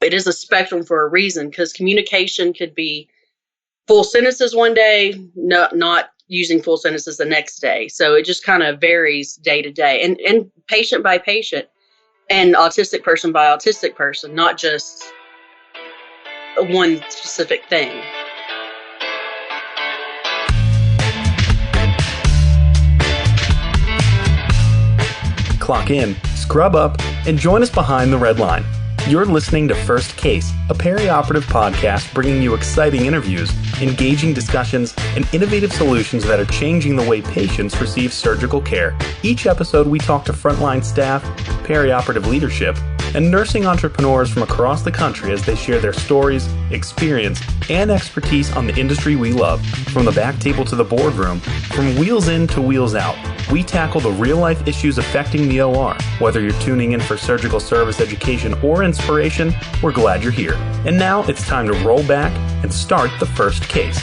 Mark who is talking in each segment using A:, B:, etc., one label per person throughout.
A: it is a spectrum for a reason, because communication could be full sentences one day, not using full sentences the next day. So it just kind of varies day to day, and patient by patient, and autistic person by autistic person, not just one specific thing.
B: Clock in, scrub up, and join us behind the red line. You're listening to First Case, a perioperative podcast bringing you exciting interviews, engaging discussions, and innovative solutions that are changing the way patients receive surgical care. Each episode, we talk to frontline staff, perioperative leadership, and nursing entrepreneurs from across the country as they share their stories, experience, and expertise on the industry we love. From the back table to the boardroom, from wheels in to wheels out, we tackle the real-life issues affecting the OR. Whether you're tuning in for surgical service education or inspiration, we're glad you're here. And now it's time to roll back and start the first case.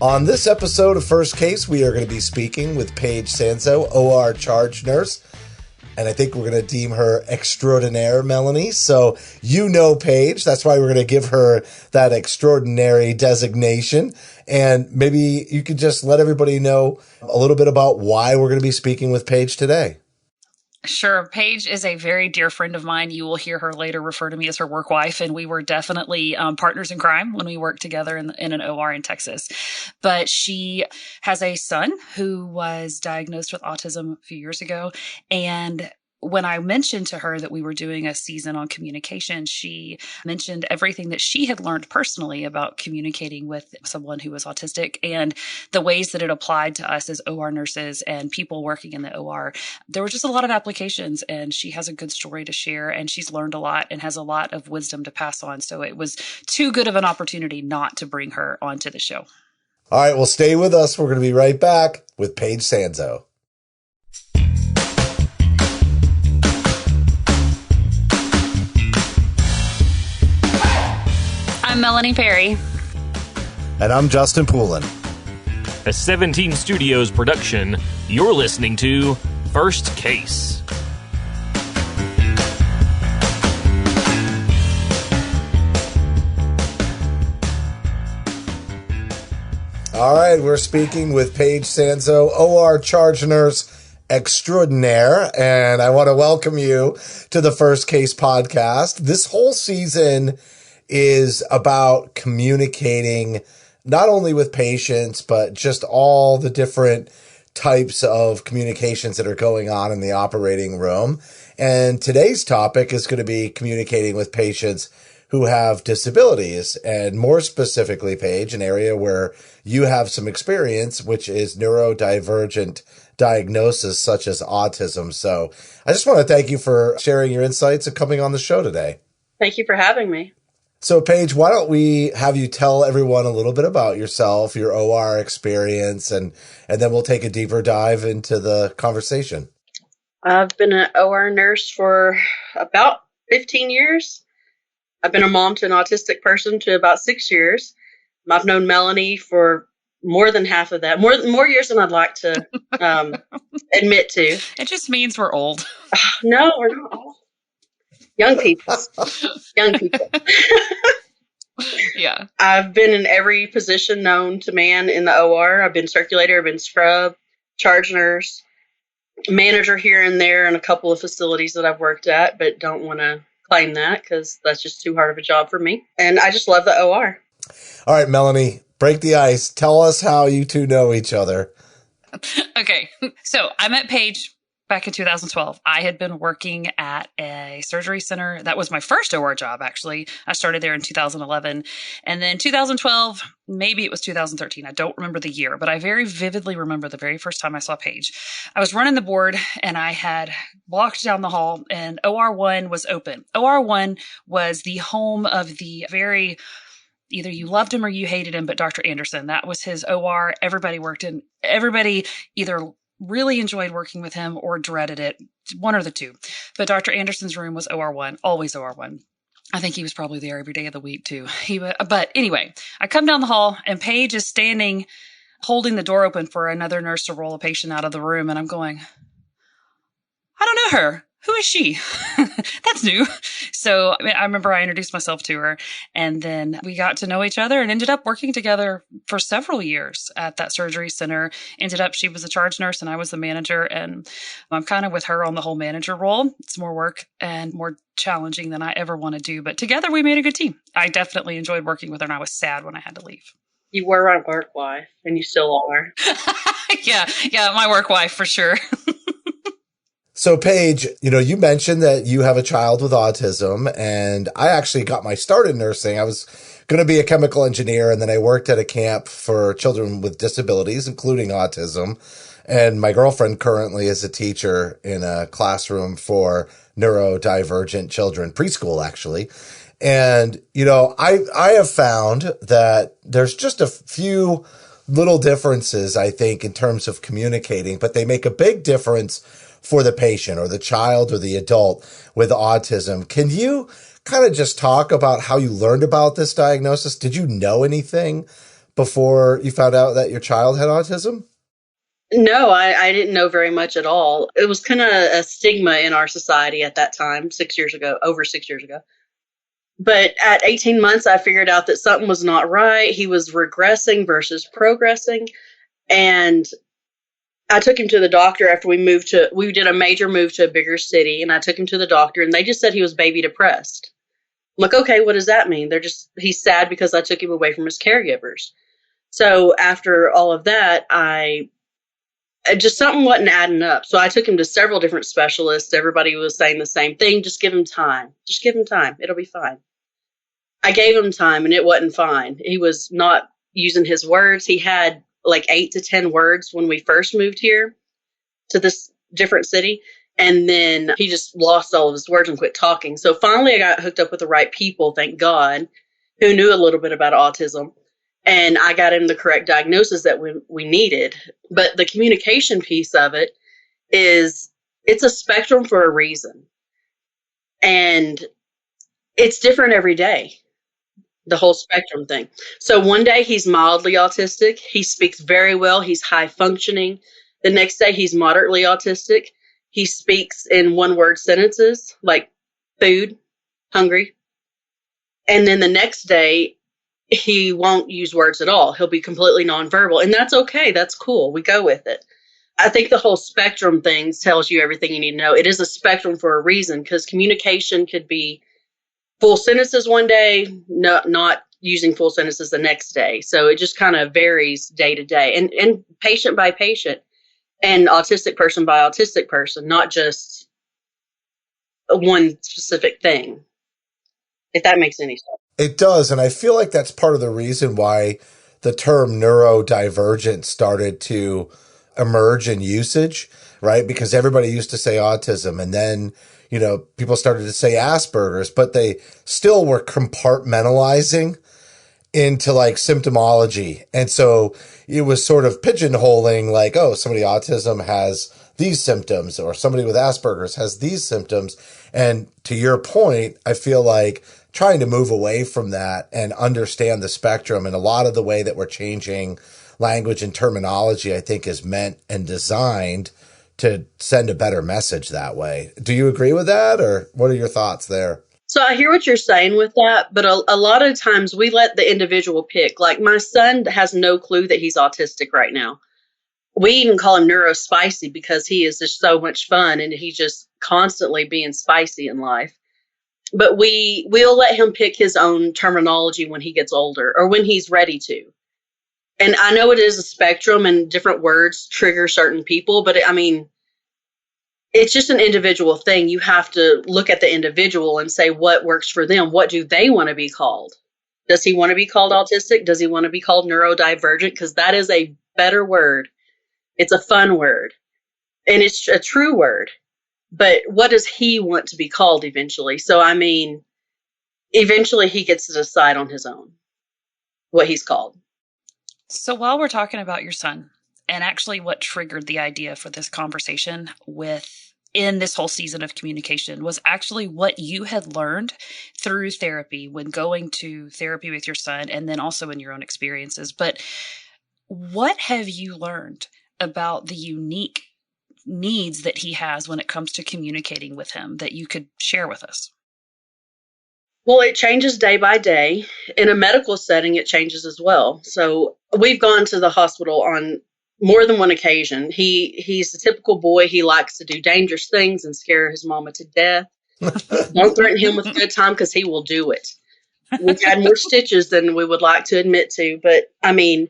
C: On this episode of First Case, we are going to be speaking with Paige Sanzo, OR charge nurse. And I think we're going to deem her extraordinaire, Melanie. So you know Paige. That's why we're going to give her that extraordinary designation. And maybe you could just let everybody know a little bit about why we're going to be speaking with Paige today.
D: Sure. Paige is a very dear friend of mine. You will hear her later refer to me as her work wife, and we were definitely partners in crime when we worked together in an OR in Texas. But she has a son who was diagnosed with autism a few years ago, and when I mentioned to her that we were doing a season on communication, she mentioned everything that she had learned personally about communicating with someone who was autistic and the ways that it applied to us as OR nurses and people working in the OR. There were just a lot of applications, and she has a good story to share, and she's learned a lot and has a lot of wisdom to pass on. So it was too good of an opportunity not to bring her onto the show.
C: All right, well, stay with us. We're going to be right back with Paige Sanzo.
D: I'm Melanie Perry.
C: And I'm Justin Poulin.
E: A 17 Studios production, you're listening to First Case.
C: All right, we're speaking with Paige Sanzo, OR charge nurse extraordinaire, and I want to welcome you to the First Case podcast. This whole season is about communicating not only with patients, but just all the different types of communications that are going on in the operating room. And today's topic is going to be communicating with patients who have disabilities, and more specifically, Paige, an area where you have some experience, which is neurodivergent diagnosis such as autism. So I just want to thank you for sharing your insights and coming on the show today.
A: Thank you for having me.
C: So, Paige, why don't we have you tell everyone a little bit about yourself, your OR experience, and then we'll take a deeper dive into the conversation.
A: I've been an OR nurse for about 15 years. I've been a mom to an autistic person to about 6 years. I've known Melanie for more than half of that, more years than I'd like to admit to.
D: It just means we're old.
A: No, we're not old. Young people.
D: Yeah.
A: I've been in every position known to man in the OR. I've been circulator, I've been scrub, charge nurse, manager here and there in a couple of facilities that I've worked at, but don't want to claim that because that's just too hard of a job for me. And I just love the OR.
C: All right, Melanie, break the ice. Tell us how you two know each other.
D: Okay. So I met Paige back in 2012. I had been working at a surgery center. That was my first OR job, actually. I started there in 2011. And then 2012, maybe it was 2013. I don't remember the year, but I very vividly remember the very first time I saw Paige. I was running the board and I had walked down the hall and OR1 was open. OR1 was the home of the very, either you loved him or you hated him, but Dr. Anderson, that was his OR. Everybody either really enjoyed working with him or dreaded it, one or the two. But Dr. Anderson's room was OR1, always OR1. I think he was probably there every day of the week too. But anyway, I come down the hall and Paige is standing holding the door open for another nurse to roll a patient out of the room. And I'm going, I don't know her. Who is she? That's new. So I remember I introduced myself to her, and then we got to know each other and ended up working together for several years at that surgery center. She was a charge nurse and I was the manager, and I'm kind of with her on the whole manager role. It's more work and more challenging than I ever want to do, but together we made a good team. I definitely enjoyed working with her, and I was sad when I had to leave.
A: You were my work wife, and you still are.
D: Yeah, my work wife for sure.
C: So Paige, you mentioned that you have a child with autism, and I actually got my start in nursing. I was going to be a chemical engineer, and then I worked at a camp for children with disabilities, including autism. And my girlfriend currently is a teacher in a classroom for neurodivergent children, preschool actually. And, I have found that there's just a few little differences, I think, in terms of communicating, but they make a big difference for the patient or the child or the adult with autism. Can you kind of just talk about how you learned about this diagnosis? Did you know anything before you found out that your child had autism?
A: No, I didn't know very much at all. It was kind of a stigma in our society at that time, over 6 years ago. But at 18 months, I figured out that something was not right. He was regressing versus progressing. And I took him to the doctor after we did a major move to a bigger city, and I took him to the doctor, and they just said he was baby depressed. I'm like, okay, what does that mean? He's sad because I took him away from his caregivers. So after all of that, something wasn't adding up. So I took him to several different specialists. Everybody was saying the same thing. Just give him time. Just give him time. It'll be fine. I gave him time, and it wasn't fine. He was not using his words. He had like 8 to 10 words when we first moved here to this different city. And then he just lost all of his words and quit talking. So finally I got hooked up with the right people, thank God, who knew a little bit about autism. And I got him the correct diagnosis that we needed. But the communication piece of it is, it's a spectrum for a reason. And it's different every day. The whole spectrum thing. So one day he's mildly autistic. He speaks very well. He's high functioning. The next day he's moderately autistic. He speaks in one word sentences like food, hungry. And then the next day he won't use words at all. He'll be completely nonverbal. And that's okay. That's cool. We go with it. I think the whole spectrum thing tells you everything you need to know. It is a spectrum for a reason, because communication could be full sentences one day, not using full sentences the next day. So it just kind of varies day to day, and patient by patient, and autistic person by autistic person, not just one specific thing, if that makes any sense.
C: It does. And I feel like that's part of the reason why the term neurodivergent started to emerge in usage, right? Because everybody used to say autism, and then people started to say Asperger's, but they still were compartmentalizing into like symptomology. And so it was sort of pigeonholing like, oh, somebody autism has these symptoms, or somebody with Asperger's has these symptoms. And to your point, I feel like trying to move away from that and understand the spectrum, and a lot of the way that we're changing language and terminology, I think, is meant and designed to send a better message that way. Do you agree with that, or what are your thoughts there?
A: So I hear what you're saying with that, but a lot of times we let the individual pick. Like my son has no clue that he's autistic right now. We even call him neurospicy because he is just so much fun, and he's just constantly being spicy in life. But we'll let him pick his own terminology when he gets older, or when he's ready to. And I know it is a spectrum, and different words trigger certain people, but it's just an individual thing. You have to look at the individual and say what works for them. What do they want to be called? Does he want to be called autistic? Does he want to be called neurodivergent? Because that is a better word. It's a fun word, and it's a true word. But what does he want to be called eventually? So, eventually he gets to decide on his own what he's called.
D: So while we're talking about your son, and actually what triggered the idea for this conversation with in this whole season of communication was actually what you had learned through therapy when going to therapy with your son, and then also in your own experiences. But what have you learned about the unique needs that he has when it comes to communicating with him that you could share with us?
A: Well, it changes day by day. In a medical setting, it changes as well. So we've gone to the hospital on more than one occasion. He's the typical boy. He likes to do dangerous things and scare his mama to death. Don't threaten him with a good time because he will do it. We've had more stitches than we would like to admit to. But, I mean,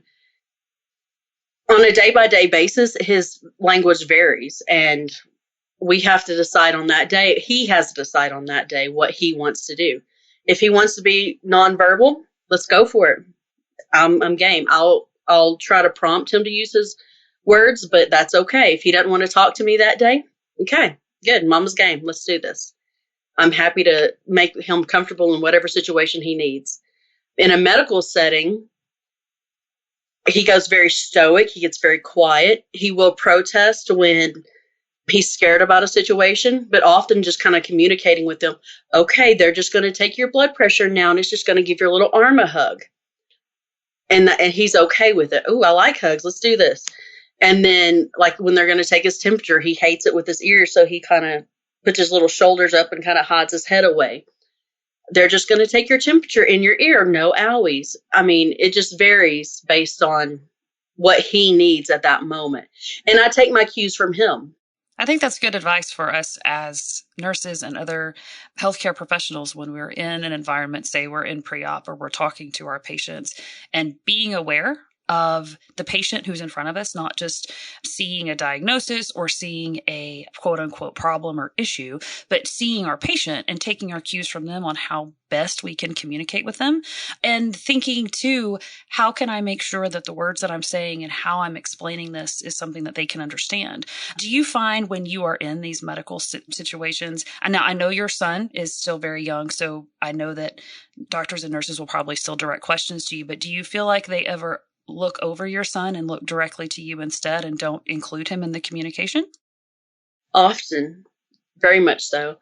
A: on a day-by-day basis, his language varies. And we have to decide on that day. He has to decide on that day what he wants to do. If he wants to be nonverbal, let's go for it. I'm game. I'll try to prompt him to use his words, but that's okay. If he doesn't want to talk to me that day, okay, good. Mama's game. Let's do this. I'm happy to make him comfortable in whatever situation he needs. In a medical setting, he goes very stoic. He gets very quiet. He will protest when he's scared about a situation, but often just kind of communicating with them. Okay, they're just going to take your blood pressure now, and it's just going to give your little arm a hug. And he's okay with it. Oh, I like hugs. Let's do this. And then, like, when they're going to take his temperature, he hates it with his ears, so he kind of puts his little shoulders up and kind of hides his head away. They're just going to take your temperature in your ear. No owies. I mean, it just varies based on what he needs at that moment. And I take my cues from him.
D: I think that's good advice for us as nurses and other healthcare professionals when we're in an environment, say we're in pre-op or we're talking to our patients, and being aware of the patient who's in front of us, not just seeing a diagnosis or seeing a quote unquote problem or issue, but seeing our patient and taking our cues from them on how best we can communicate with them, and thinking too, how can I make sure that the words that I'm saying and how I'm explaining this is something that they can understand? Do you find when you are in these medical situations, and now I know your son is still very young, so I know that doctors and nurses will probably still direct questions to you, but do you feel like they ever look over your son and look directly to you instead and don't include him in the communication?
A: Often, very much so.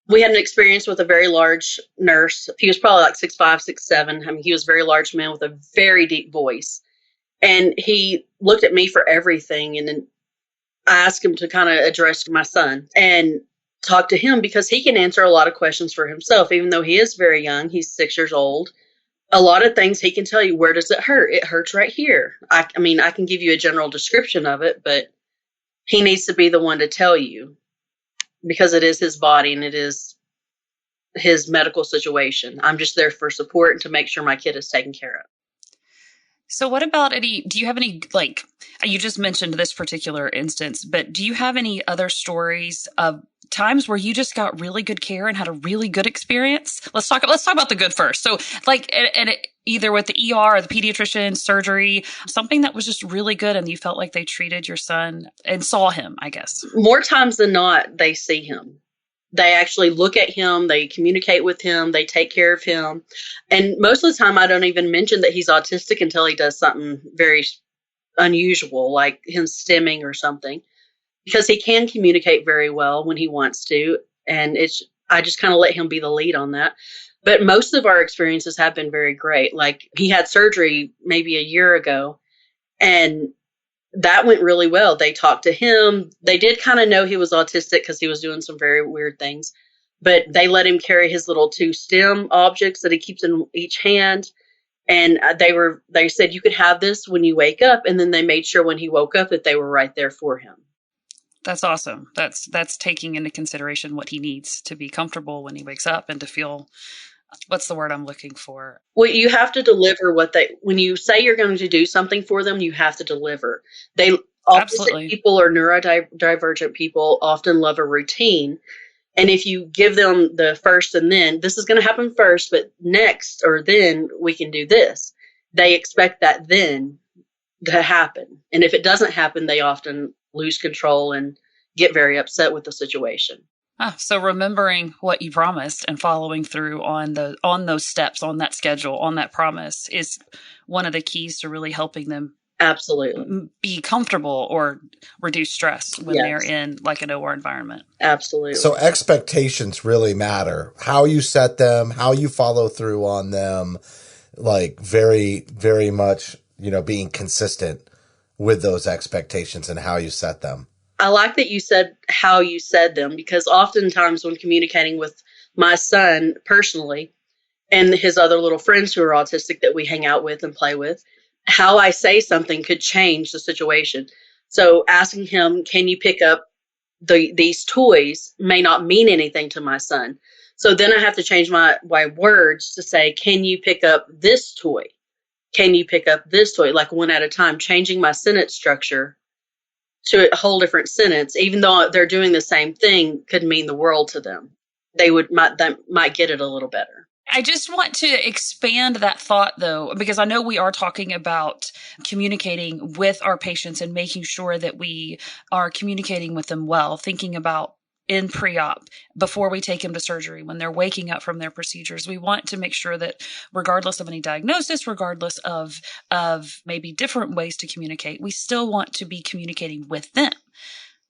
A: We had an experience with a very large nurse. He was probably like 6'5", 6'7". I mean, he was a very large man with a very deep voice. And he looked at me for everything. And then I asked him to kind of address my son and talk to him because he can answer a lot of questions for himself. Even though he is very young, he's 6 years old. A lot of things he can tell you. Where does it hurt? It hurts right here. I mean, I can give you a general description of it, but he needs to be the one to tell you because it is his body and it is his medical situation. I'm just there for support and to make sure my kid is taken care of.
D: So what about do you have any, like, you just mentioned this particular instance, but do you have any other stories of times where you just got really good care and had a really good experience? Let's talk about the good first. So like, either with the ER or the pediatrician, surgery, something that was just really good and you felt like they treated your son and saw him, I guess.
A: More times than not, they see him. They actually look at him, they communicate with him, they take care of him. And most of the time, I don't even mention that he's autistic until he does something very unusual, like him stimming or something, because he can communicate very well when he wants to. And I just kind of let him be the lead on that. But most of our experiences have been very great. Like he had surgery maybe a year ago, and that went really well. They talked to him. They did kind of know he was autistic because he was doing some very weird things, but they let him carry his little 2 stem objects that he keeps in each hand. And they said, you could have this when you wake up. And then they made sure when he woke up that they were right there for him.
D: That's awesome. That's taking into consideration what he needs to be comfortable when he wakes up and to feel, what's the word I'm looking for?
A: Well, you have to deliver when you say you're going to do something for them, you have to deliver. Autistic people or neurodivergent people often love a routine. And if you give them the first and then, this is going to happen first, but next or then we can do this. They expect that then to happen. And if it doesn't happen, they often lose control and get very upset with the situation.
D: So remembering what you promised and following through on those steps, on that schedule, on that promise is one of the keys to really helping them
A: Absolutely.
D: be comfortable or reduce stress when they're
A: Yes.
D: in like an OR environment.
A: Absolutely.
C: So expectations really matter. How you set them, how you follow through on them, like very, very much, being consistent with those expectations and how you set them.
A: I like that you said how you said them, because oftentimes when communicating with my son personally and his other little friends who are autistic that we hang out with and play with, how I say something could change the situation. So asking him, can you pick up these toys, may not mean anything to my son. So then I have to change my words to say, can you pick up this toy? Can you pick up this toy? Like one at a time, changing my sentence structure to a whole different sentence, even though they're doing the same thing, could mean the world to them. They might get it a little better.
D: I just want to expand that thought, though, because I know we are talking about communicating with our patients and making sure that we are communicating with them well, thinking about in pre-op, before we take them to surgery, when they're waking up from their procedures. We want to make sure that regardless of any diagnosis, regardless of maybe different ways to communicate, we still want to be communicating with them.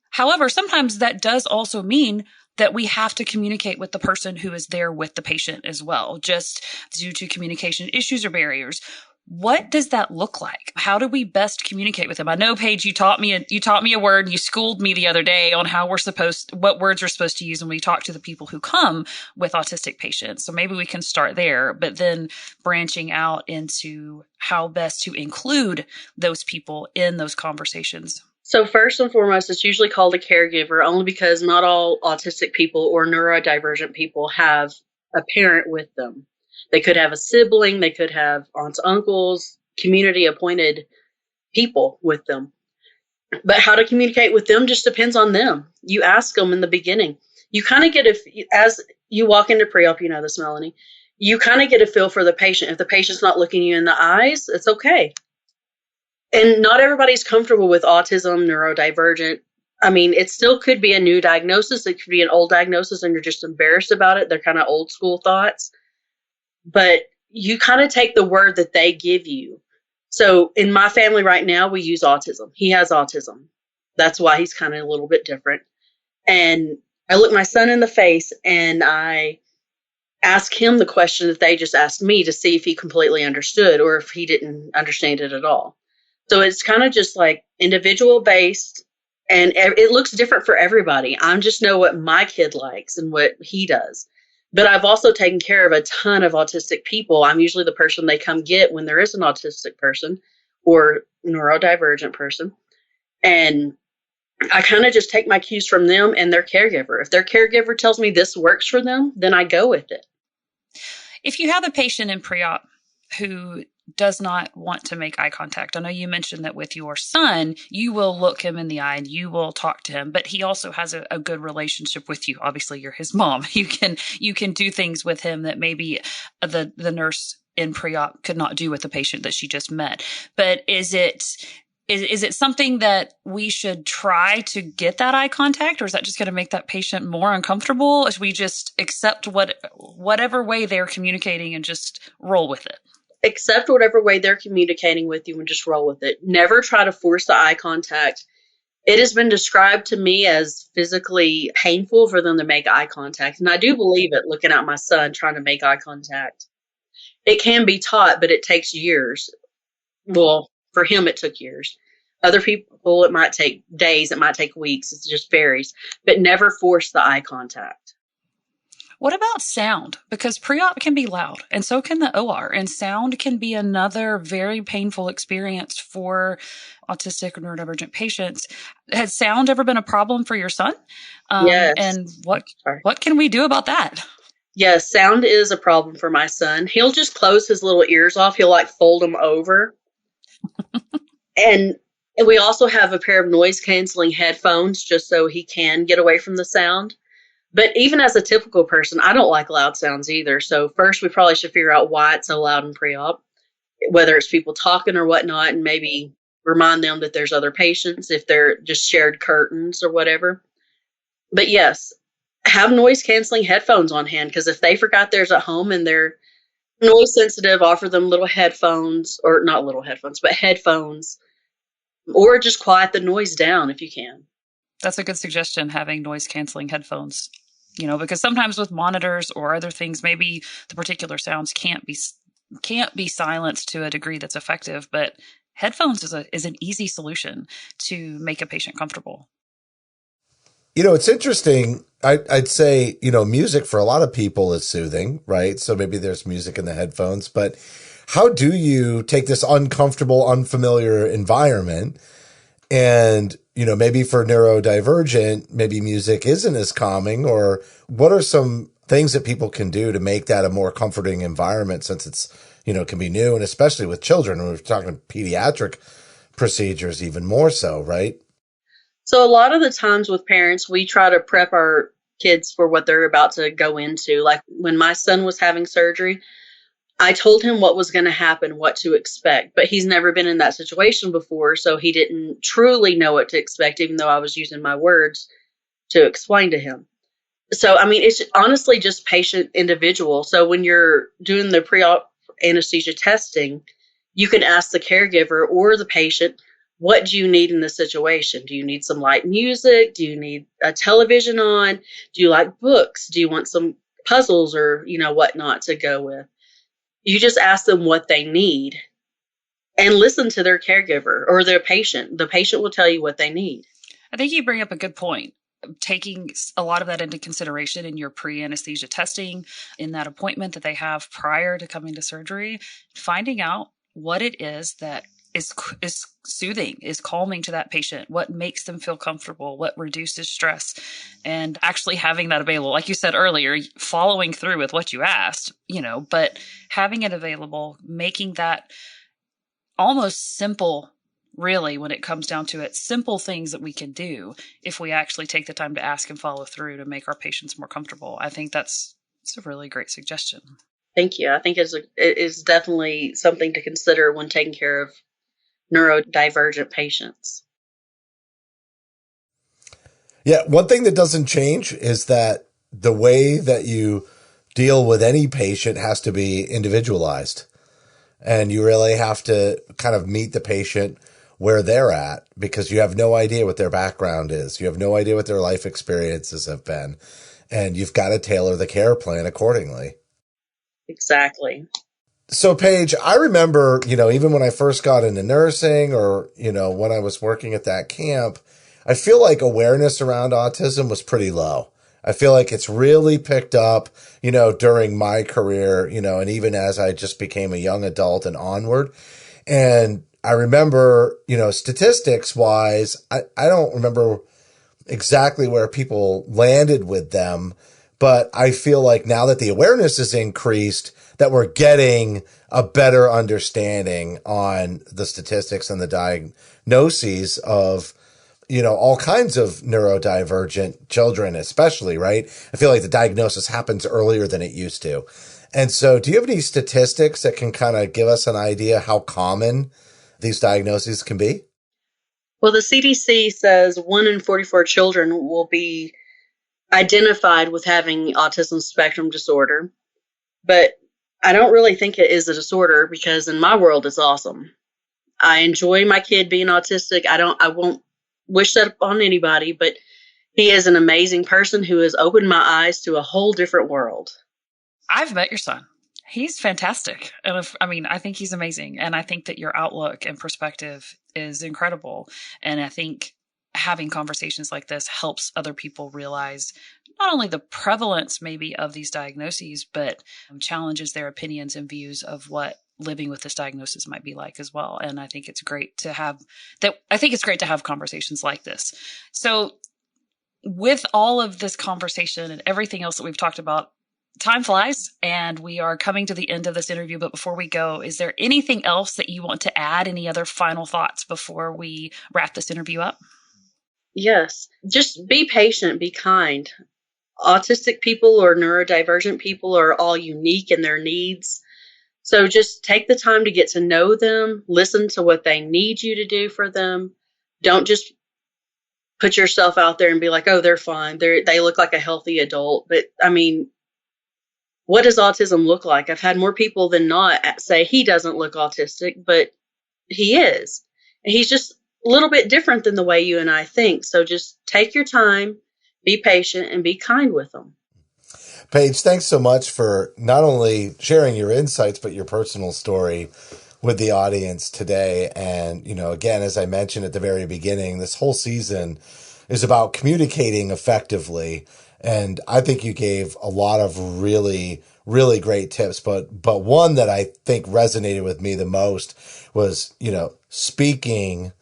D: However, sometimes that does also mean that we have to communicate with the person who is there with the patient as well, just due to communication issues or barriers. What does that look like? How do we best communicate with them? I know, Paige, you taught me a word, and you schooled me the other day on what words we're supposed to use when we talk to the people who come with autistic patients. So maybe we can start there, but then branching out into how best to include those people in those conversations.
A: So first and foremost, it's usually called a caregiver, only because not all autistic people or neurodivergent people have a parent with them. They could have a sibling, they could have aunts, uncles, community appointed people with them. But how to communicate with them just depends on them. You ask them in the beginning. You kind of get as you walk into pre-op, you know this, Melanie, you kind of get a feel for the patient. If the patient's not looking you in the eyes, it's okay. And not everybody's comfortable with autism, neurodivergent. I mean, it still could be a new diagnosis. It could be an old diagnosis and you're just embarrassed about it. They're kind of old school thoughts. But you kind of take the word that they give you. So in my family right now, we use autism. He has autism. That's why he's kind of a little bit different. And I look my son in the face and I ask him the question that they just asked me to see if he completely understood or if he didn't understand it at all. So it's kind of just like individual based, and it looks different for everybody. I just know what my kid likes and what he does. But I've also taken care of a ton of autistic people. I'm usually the person they come get when there is an autistic person or neurodivergent person. And I kind of just take my cues from them and their caregiver. If their caregiver tells me this works for them, then I go with it.
D: If you have a patient in pre-op who does not want to make eye contact, I know you mentioned that with your son, you will look him in the eye and you will talk to him, but he also has a good relationship with you. Obviously, you're his mom. You can do things with him that maybe the nurse in pre-op could not do with the patient that she just met. But is it something that we should try to get that eye contact, or is that just going to make that patient more uncomfortable? As we just accept whatever way they're communicating and just roll with it?
A: Accept whatever way they're communicating with you and just roll with it. Never try to force the eye contact. It has been described to me as physically painful for them to make eye contact. And I do believe it, looking at my son trying to make eye contact. It can be taught, but it takes years. Well, for him, it took years. Other people, it might take days, it might take weeks. It just varies. But never force the eye contact.
D: What about sound? Because pre-op can be loud, and so can the OR, and sound can be another very painful experience for autistic or neurodivergent patients. Has sound ever been a problem for your son?
A: Yes.
D: And what can we do about that?
A: Yes, sound is a problem for my son. He'll just close his little ears off. He'll fold them over. And we also have a pair of noise canceling headphones just so he can get away from the sound. But even as a typical person, I don't like loud sounds either. So first, we probably should figure out why it's so loud in pre-op, whether it's people talking or whatnot, and maybe remind them that there's other patients if they're just shared curtains or whatever. But yes, have noise canceling headphones on hand, because if they forgot theirs at home and they're noise sensitive, offer them little headphones, or not little headphones, but headphones or just quiet the noise down if you can.
D: That's a good suggestion, having noise canceling headphones, because sometimes with monitors or other things, maybe the particular sounds can't be silenced to a degree that's effective, but headphones is an easy solution to make a patient comfortable.
C: It's interesting. I'd say, music for a lot of people is soothing, right? So maybe there's music in the headphones, but how do you take this uncomfortable, unfamiliar environment and, maybe for neurodivergent, maybe music isn't as calming, or what are some things that people can do to make that a more comforting environment since it's, can be new, and especially with children, when we're talking pediatric procedures, even more so, right?
A: So a lot of the times with parents, we try to prep our kids for what they're about to go into. Like when my son was having surgery, I told him what was going to happen, what to expect, but he's never been in that situation before. So he didn't truly know what to expect, even though I was using my words to explain to him. So, it's honestly just patient individual. So when you're doing the pre-op anesthesia testing, you can ask the caregiver or the patient, what do you need in this situation? Do you need some light music? Do you need a television on? Do you like books? Do you want some puzzles or, whatnot to go with? You just ask them what they need and listen to their caregiver or their patient. The patient will tell you what they need.
D: I think you bring up a good point. Taking a lot of that into consideration in your pre-anesthesia testing, in that appointment that they have prior to coming to surgery, finding out what it is that is soothing, is calming to that patient, what makes them feel comfortable, what reduces stress, and actually having that available. Like you said earlier, following through with what you asked, but having it available, making that almost simple. Really, when it comes down to it, simple things that we can do if we actually take the time to ask and follow through to make our patients more comfortable. I think it's a really great suggestion.
A: Thank you. I think it is definitely something to consider when taking care of neurodivergent patients.
C: Yeah, one thing that doesn't change is that the way that you deal with any patient has to be individualized. And you really have to kind of meet the patient where they're at, because you have no idea what their background is. You have no idea what their life experiences have been. And you've got to tailor the care plan accordingly.
A: Exactly.
C: So, Paige, I remember, even when I first got into nursing or, when I was working at that camp, I feel like awareness around autism was pretty low. I feel like it's really picked up, during my career, and even as I just became a young adult and onward. And I remember, statistics wise, I don't remember exactly where people landed with them, but I feel like now that the awareness is increased, that we're getting a better understanding on the statistics and the diagnoses of, all kinds of neurodivergent children, especially, right? I feel like the diagnosis happens earlier than it used to. And so do you have any statistics that can kind of give us an idea how common these diagnoses can be?
A: Well, the CDC says 1 in 44 children will be identified with having autism spectrum disorder, but I don't really think it is a disorder because in my world it's awesome. I enjoy my kid being autistic. I won't wish that upon anybody, but he is an amazing person who has opened my eyes to a whole different world.
D: I've met your son. He's fantastic. And I think he's amazing. And I think that your outlook and perspective is incredible. And I think having conversations like this helps other people realize not only the prevalence maybe of these diagnoses, but challenges their opinions and views of what living with this diagnosis might be like as well. And I think it's great to have that. I think it's great to have conversations like this. So with all of this conversation and everything else that we've talked about, time flies and we are coming to the end of this interview. But before we go, is there anything else that you want to add? Any other final thoughts before we wrap this interview up?
A: Yes. Just be patient, be kind. Autistic people or neurodivergent people are all unique in their needs. So just take the time to get to know them, listen to what they need you to do for them. Don't just put yourself out there and be like, oh, they're fine. They look like a healthy adult. But what does autism look like? I've had more people than not say he doesn't look autistic, but he is. And he's just a little bit different than the way you and I think. So just take your time, be patient, and be kind with them.
C: Paige, thanks so much for not only sharing your insights, but your personal story with the audience today. And, again, as I mentioned at the very beginning, this whole season is about communicating effectively. And I think you gave a lot of really, really great tips. But one that I think resonated with me the most was, speaking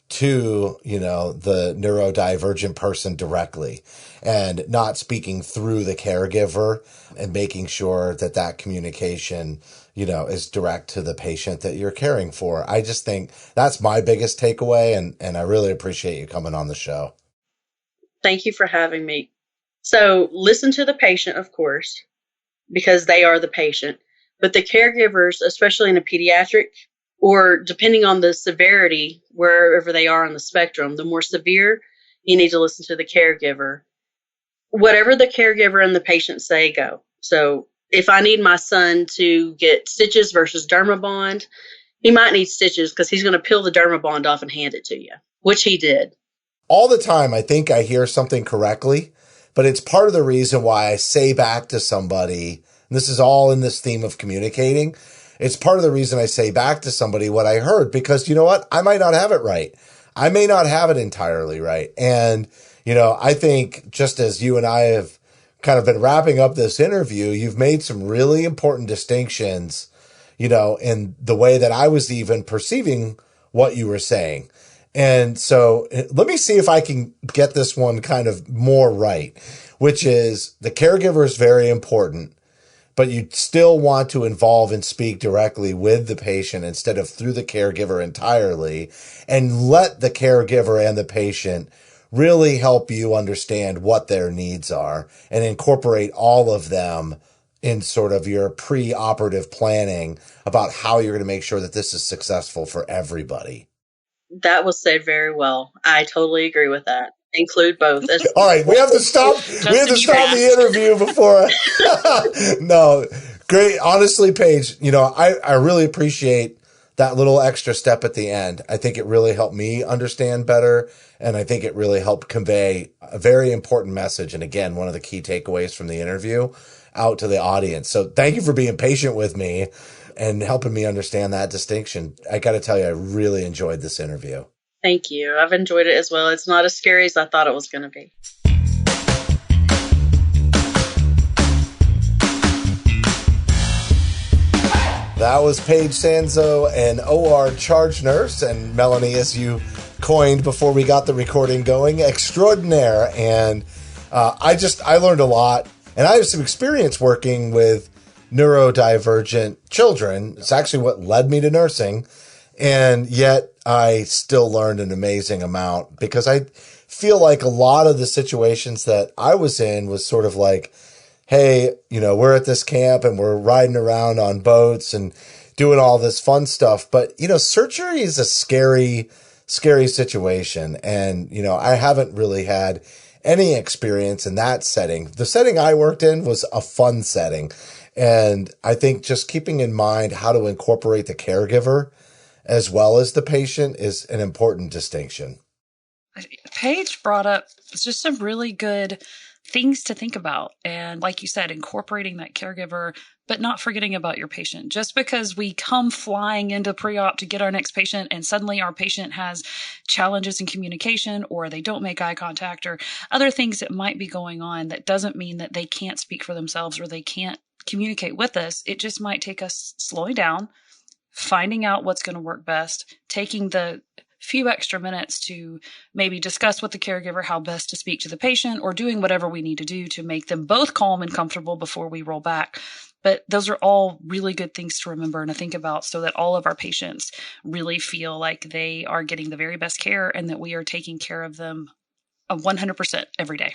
C: to, the neurodivergent person directly and not speaking through the caregiver, and making sure that communication, is direct to the patient that you're caring for. I just think that's my biggest takeaway. And I really appreciate you coming on the show.
A: Thank you for having me. So listen to the patient, of course, because they are the patient, but the caregivers, especially in a pediatric, or depending on the severity, wherever they are on the spectrum, the more severe, you need to listen to the caregiver. Whatever the caregiver and the patient say, go. So if I need my son to get stitches versus Dermabond, he might need stitches because he's going to peel the Dermabond off and hand it to you, which he did.
C: All the time, I think I hear something correctly, but it's part of the reason why I say back to somebody, and this is all in this theme of communicating, it's part of the reason I say back to somebody what I heard, because you know what? I might not have it right. I may not have it entirely right. And, I think just as you and I have kind of been wrapping up this interview, you've made some really important distinctions, in the way that I was even perceiving what you were saying. And so let me see if I can get this one kind of more right, which is the caregiver is very important, but you still want to involve and speak directly with the patient instead of through the caregiver entirely, and let the caregiver and the patient really help you understand what their needs are and incorporate all of them in sort of your pre-operative planning about how you're going to make sure that this is successful for everybody.
A: That was said very well. I totally agree with that. Include both.
C: All right, we have to stop. We have to stop the interview before. No, great. Honestly, Paige, I really appreciate that little extra step at the end. I think it really helped me understand better, and I think it really helped convey a very important message. And again, one of the key takeaways from the interview out to the audience. So thank you for being patient with me and helping me understand that distinction. I got to tell you, I really enjoyed this interview.
A: Thank you. I've enjoyed it as well. It's not as scary as I thought it was going to be.
C: That was Paige Sanzo, an OR charge nurse, and Melanie, as you coined before we got the recording going, extraordinaire. And I learned a lot, and I have some experience working with neurodivergent children. It's actually what led me to nursing. And yet I still learned an amazing amount, because I feel like a lot of the situations that I was in was sort of like, hey, we're at this camp and we're riding around on boats and doing all this fun stuff. But, surgery is a scary, scary situation. And, I haven't really had any experience in that setting. The setting I worked in was a fun setting. And I think just keeping in mind how to incorporate the caregiver as well as the patient is an important distinction.
D: Paige brought up just some really good things to think about. And like you said, incorporating that caregiver, but not forgetting about your patient. Just because we come flying into pre-op to get our next patient and suddenly our patient has challenges in communication, or they don't make eye contact, or other things that might be going on, that doesn't mean that they can't speak for themselves or they can't communicate with us. It just might take us slowing down, finding out what's going to work best, taking the few extra minutes to maybe discuss with the caregiver how best to speak to the patient, or doing whatever we need to do to make them both calm and comfortable before we roll back. But those are all really good things to remember and to think about, so that all of our patients really feel like they are getting the very best care and that we are taking care of them 100% every day.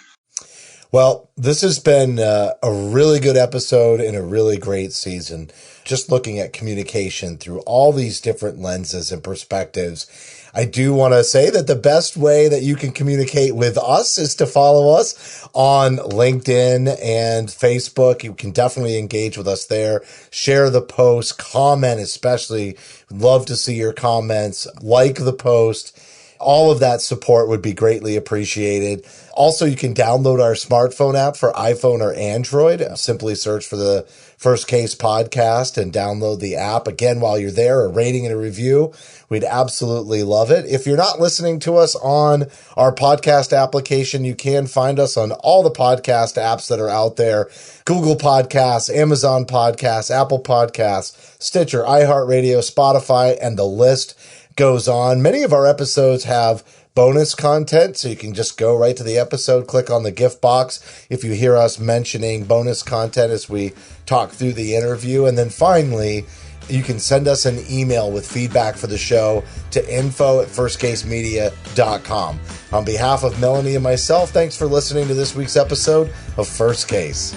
C: Well, this has been a really good episode and a really great season. Just looking at communication through all these different lenses and perspectives. I do want to say that the best way that you can communicate with us is to follow us on LinkedIn and Facebook. You can definitely engage with us there. Share the post, comment especially. Love to see your comments. Like the post. All of that support would be greatly appreciated. Also, you can download our smartphone app for iPhone or Android. Simply search for the First Case Podcast and download the app. Again, while you're there, a rating and a review. We'd absolutely love it. If you're not listening to us on our podcast application, you can find us on all the podcast apps that are out there. Google Podcasts, Amazon Podcasts, Apple Podcasts, Stitcher, iHeartRadio, Spotify, and the list goes on. Many of our episodes have bonus content, so you can just go right to the episode, click on the gift box if you hear us mentioning bonus content as we talk through the interview. And then finally, you can send us an email with feedback for the show to info@firstcasemedia.com. On behalf of Melanie and myself, thanks for listening to this week's episode of First Case.